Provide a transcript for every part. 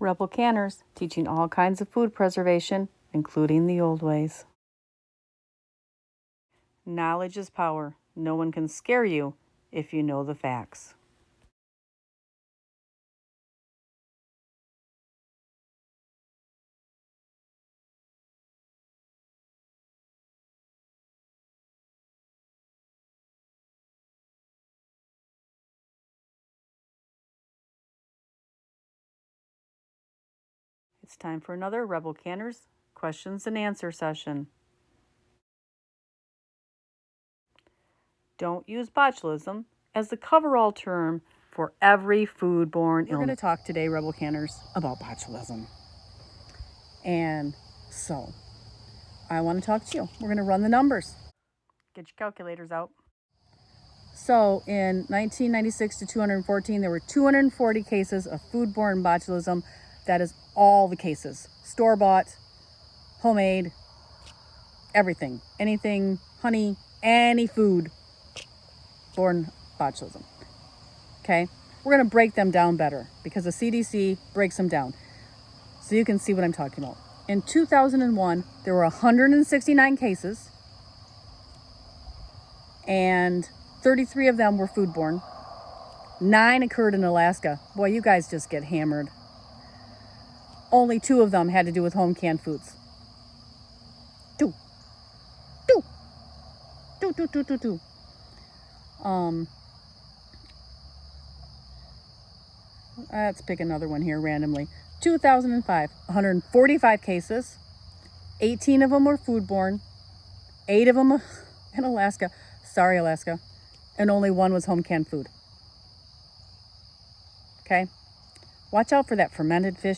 Rebel Canners, teaching all kinds of food preservation, including the old ways. Knowledge is power. No one can scare you if you know the facts. It's time for another Rebel Canners questions and answer session. Don't use botulism as the coverall term for every foodborne illness. We're going to talk today, Rebel Canners, about botulism. And so, I want to talk to you. We're going to run the numbers. Get your calculators out. So, in 1996 to 214, there were 240 cases of foodborne botulism. That is all the cases. Store-bought, homemade, everything. Anything, honey, any food borne botulism. Okay? We're going to break them down better because the CDC breaks them down so you can see what I'm talking about. In 2001, there were 169 cases and 33 of them were foodborne. 9 occurred in Alaska. Boy, you guys just get hammered. Only 2 of them had to do with home canned foods. 2. Let's pick another one here randomly. 2005, 145 cases. 18 of them were foodborne. 8 of them in Alaska. Sorry, Alaska. And only 1 was home canned food. Okay? Watch out for that fermented fish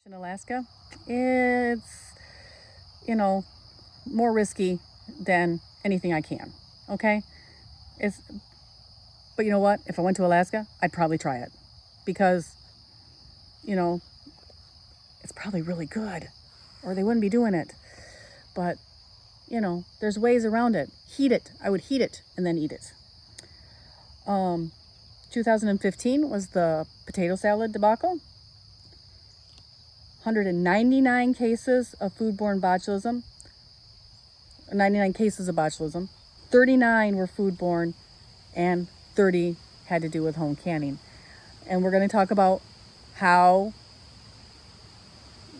in Alaska. It's, more risky than anything I can. Okay? But you know what? If I went to Alaska, I'd probably try it because, it's probably really good or they wouldn't be doing it. But, there's ways around it. Heat it. I would heat it and then eat it. 2015 was the potato salad debacle. 199 cases of foodborne botulism. 99 cases of botulism. 39 were foodborne and 30 had to do with home canning. And we're going to talk about how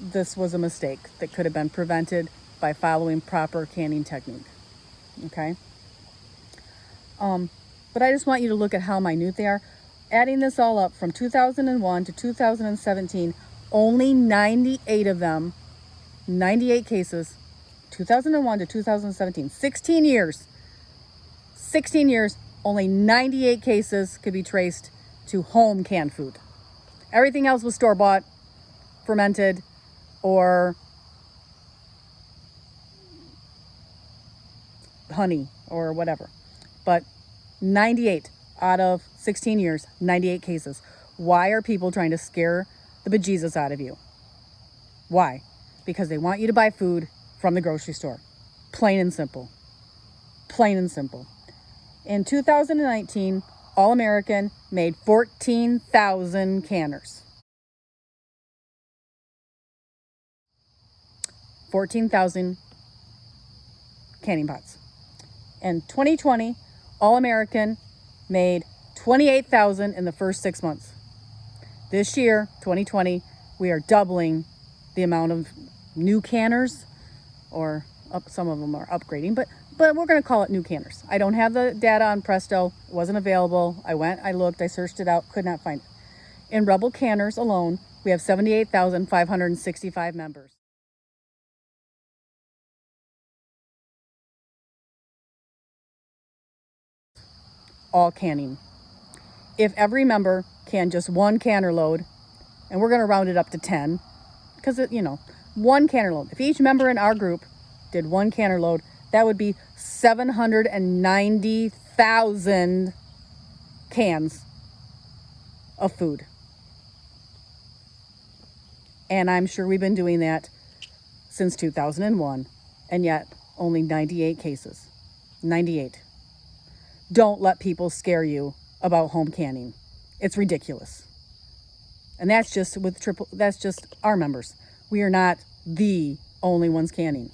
this was a mistake that could have been prevented by following proper canning technique. Okay? But I just want you to look at how minute they are. Adding this all up from 2001 to 2017, only 98 of them, 98 cases, 2001 to 2017, 16 years, only 98 cases could be traced to home canned food. Everything else was store-bought, fermented, or honey, or whatever. But 98 out of 16 years, 98 cases. Why are people trying to scare the bejesus out of you? Why? Because they want you to buy food from the grocery store. Plain and simple. Plain and simple. In 2019, All American made 14,000 canners. 14,000 canning pots. In 2020, All American made 28,000 in the first 6 months. This year, 2020, we are doubling the amount of new canners, or some of them are upgrading, but we're going to call it new canners. I don't have the data on Presto. It wasn't available. I went, I looked, I searched it out, could not find it. In Rebel Canners alone, we have 78,565 members. All canning. If every member can just 1 canner load, and we're going to round it up to 10, because, 1 canner load. If each member in our group did 1 canner load, that would be 790,000 cans of food. And I'm sure we've been doing that since 2001, and yet only 98 cases. 98. don't let people scare you about home canning. It's ridiculous. And that's just that's just our members. We are not the only ones canning.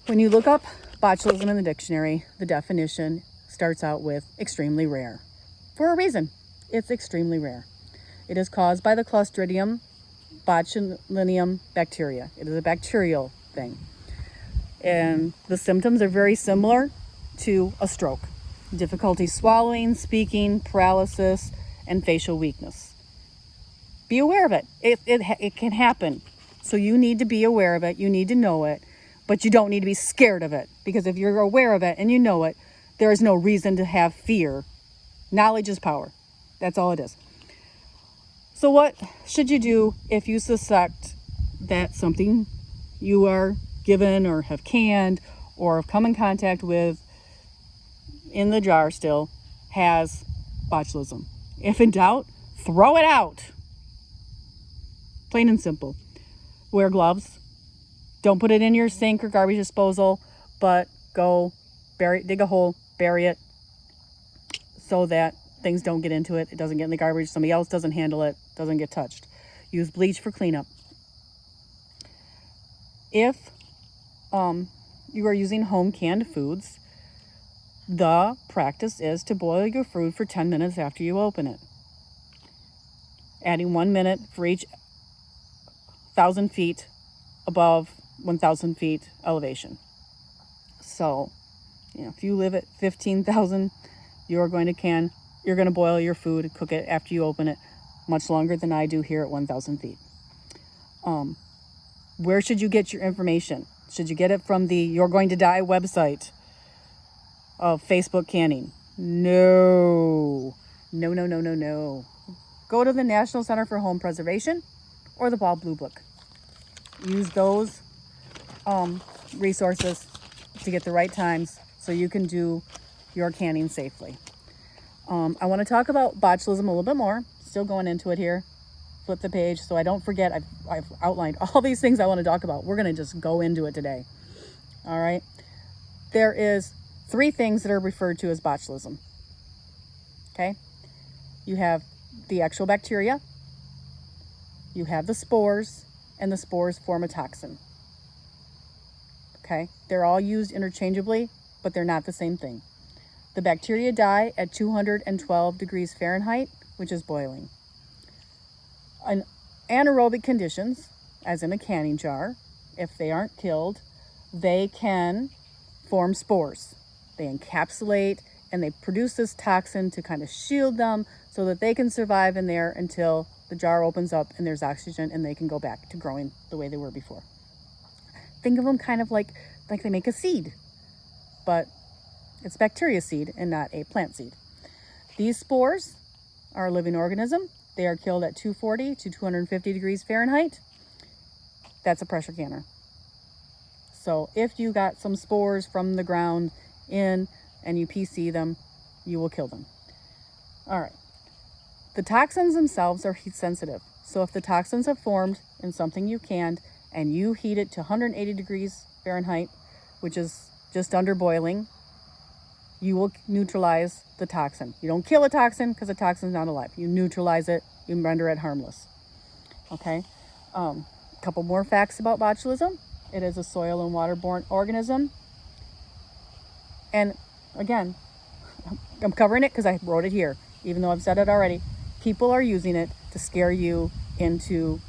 When you look up botulism in the dictionary, the definition starts out with extremely rare. For a reason. It's extremely rare. It is caused by the Clostridium botulinum bacteria. It is a bacterial thing. And the symptoms are very similar to a stroke. Difficulty swallowing, speaking, paralysis, and facial weakness. Be aware of it. It can happen. So you need to be aware of it. You need to know it. But you don't need to be scared of it. Because if you're aware of it and you know it, there is no reason to have fear. Knowledge is power. That's all it is. So what should you do if you suspect that something you are given or have canned or have come in contact with in the jar still has botulism? If in doubt, throw it out. Plain and simple. Wear gloves. Don't put it in your sink or garbage disposal, but go dig a hole, bury it so that things don't get into it. It doesn't get in the garbage. Somebody else doesn't handle it, doesn't get touched. Use bleach for cleanup. If you are using home canned foods, the practice is to boil your food for 10 minutes after you open it. Adding 1 minute for each 1,000 feet above 1,000 feet elevation. So, if you live at 15,000, you're going to boil your food, cook it after you open it, much longer than I do here at 1,000 feet. Where should you get your information? Should you get it from the You're Going to Die website of Facebook canning? No. No. Go to the National Center for Home Preservation or the Bald Blue Book. Use those resources to get the right times so you can do your canning safely. I want to talk about botulism a little bit more. Still going into it here. Flip the page so I don't forget. I've outlined all these things I want to talk about. We're going to just go into it today. All right. There is 3 things that are referred to as botulism. Okay. You have the actual bacteria. You have the spores, and the spores form a toxin. Okay. They're all used interchangeably, but they're not the same thing. The bacteria die at 212 degrees Fahrenheit, which is boiling. In anaerobic conditions, as in a canning jar, if they aren't killed, they can form spores. They encapsulate and they produce this toxin to kind of shield them so that they can survive in there until the jar opens up and there's oxygen and they can go back to growing the way they were before. Think of them kind of like they make a seed, but it's bacteria seed and not a plant seed. These spores are a living organism. They are killed at 240 to 250 degrees Fahrenheit. That's a pressure canner. So if you got some spores from the ground in and you PC them, you will kill them. All right. The toxins themselves are heat sensitive. So if the toxins have formed in something you canned and you heat it to 180 degrees Fahrenheit, which is just under boiling, you will neutralize the toxin. You don't kill a toxin because the toxin is not alive. You neutralize it. You render it harmless. Okay. A couple more facts about botulism. It is a soil and waterborne organism. And again, I'm covering it because I wrote it here, even though I've said it already. People are using it to scare you into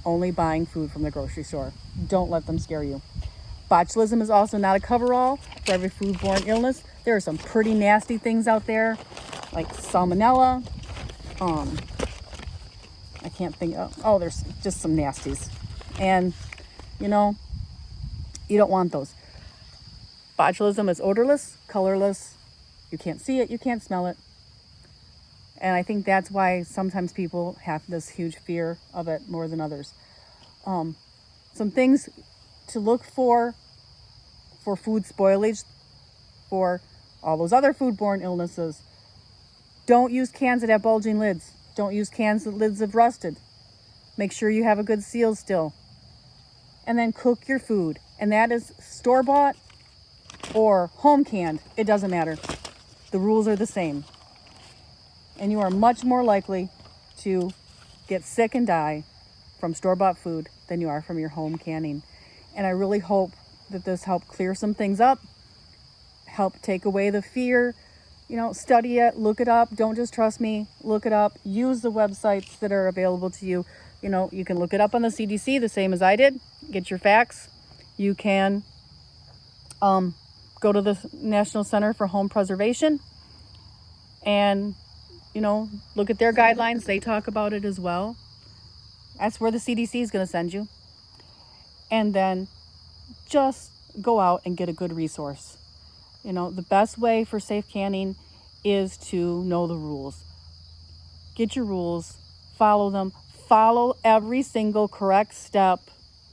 only buying food from the grocery store. Don't let them scare you. Botulism is also not a coverall for every foodborne illness. There are some pretty nasty things out there, like salmonella. I can't think of, there's just some nasties. And, you don't want those. Botulism is odorless, colorless. You can't see it, you can't smell it. And I think that's why sometimes people have this huge fear of it more than others. Some things to look for food spoilage, for all those other foodborne illnesses. Don't use cans that have bulging lids. Don't use cans that lids have rusted. Make sure you have a good seal still. And then cook your food. And that is store-bought. or home canned, it doesn't matter. The rules are the same. And you are much more likely to get sick and die from store-bought food than you are from your home canning. And I really hope that this helped clear some things up, help take away the fear. Study it, look it up. Don't just trust me. Look it up. Use the websites that are available to you. You can look it up on the CDC, the same as I did. Get your facts. You can go to the National Center for Home Preservation and, look at their guidelines. They talk about it as well. That's where the CDC is going to send you. And then just go out and get a good resource. The best way for safe canning is to know the rules. Get your rules, follow them, follow every single correct step.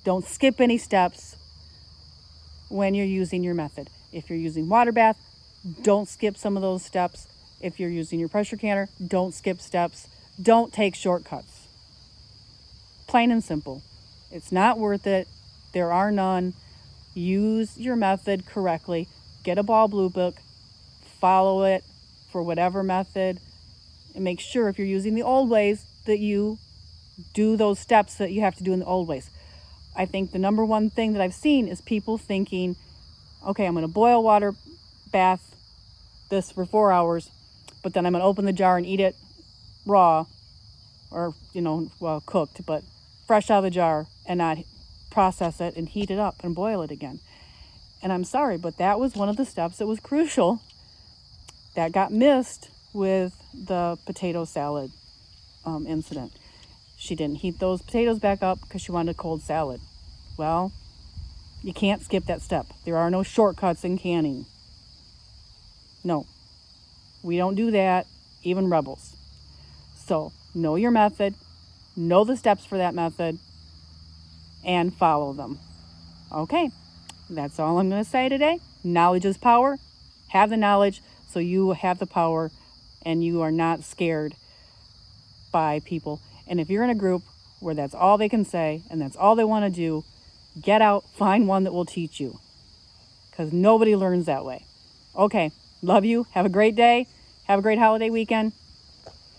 Don't skip any steps when you're using your method. If you're using water bath, don't skip some of those steps. If you're using your pressure canner, don't skip steps. Don't take shortcuts. Plain and simple. It's not worth it. There are none. Use your method correctly. Get a ball blue book. Follow it for whatever method. And make sure if you're using the old ways that you do those steps that you have to do in the old ways. I think the number one thing that I've seen is people thinking, okay, I'm going to boil water bath this for 4 hours, but then I'm going to open the jar and eat it raw or, cooked, but fresh out of the jar and not process it and heat it up and boil it again. And I'm sorry, but that was one of the steps that was crucial that got missed with the potato salad incident. She didn't heat those potatoes back up because she wanted a cold salad. Well, you can't skip that step. There are no shortcuts in canning. No, we don't do that, even rebels. So know your method, know the steps for that method, and follow them. Okay, that's all I'm going to say today. Knowledge is power. Have the knowledge so you have the power and you are not scared by people. And if you're in a group where that's all they can say and that's all they want to do, get out, find one that will teach you, because nobody learns that way. Okay, love you. Have a great day. Have a great holiday weekend.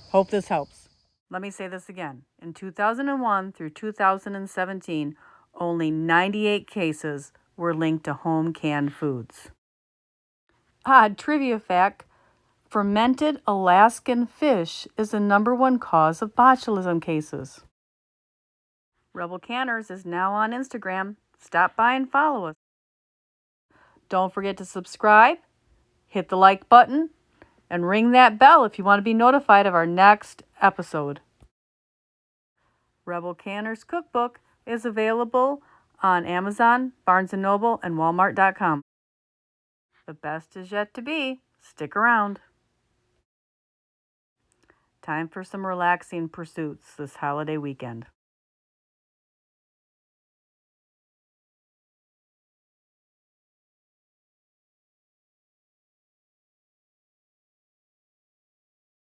Hope this helps. Let me say this again. In 2001 through 2017, only 98 cases were linked to home canned foods. Odd trivia fact, fermented Alaskan fish is the #1 cause of botulism cases. Rebel Canners is now on Instagram. Stop by and follow us. Don't forget to subscribe, hit the like button, and ring that bell if you want to be notified of our next episode. Rebel Canners Cookbook is available on Amazon, Barnes & Noble, and Walmart.com. The best is yet to be. Stick around. Time for some relaxing pursuits this holiday weekend.